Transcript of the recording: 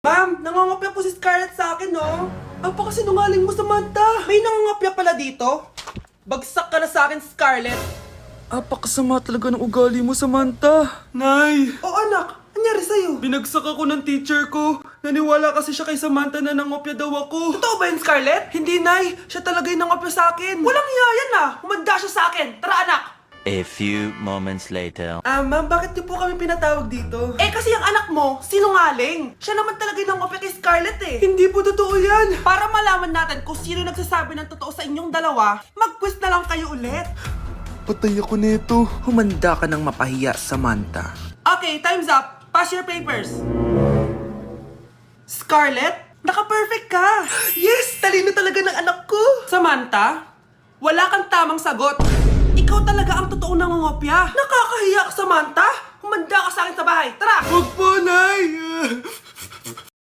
Ma'am, nangangopya po si Scarlett sa akin, no? Apakasinungaling mo, Samantha. May nangangopya pala dito? Bagsak ka na sa akin, Scarlett. Apakasama talaga ng ugali mo, Samantha. Nay! O anak, anyari sa'yo? Binagsak ako ng teacher ko. Naniwala kasi siya kay Samantha na nangopya daw ako. Totoo ba yun, Scarlett? Hindi, Nay. Siya talaga yung nangopya sa akin. Walang iya yan ah. Humanda siya sa akin. Tara, anak. A few moments later. Ma'am, bakit niyo po kami pinatawag dito? Eh kasi ang anak mo, sinungaling. Siya naman talaga yung nangopya kay Scarlett eh. Hindi po totoo yan. Para malaman natin kung sino nagsasabi ng totoo sa inyong dalawa, mag-quiz na lang kayo ulit. Patay ako nito. Humanda ka ng mapahiya, Samantha. Okay, time's up. Pass your papers. Scarlett, naka-perfect ka. Yes! Talino talaga ng anak ko. Samantha, wala kang tamang sagot. Ikaw talaga ang totoong nangungopya. Nakakahiya ka, Samantha. Humanda ka sa akin sa bahay. Tara! Huwag po, Nay!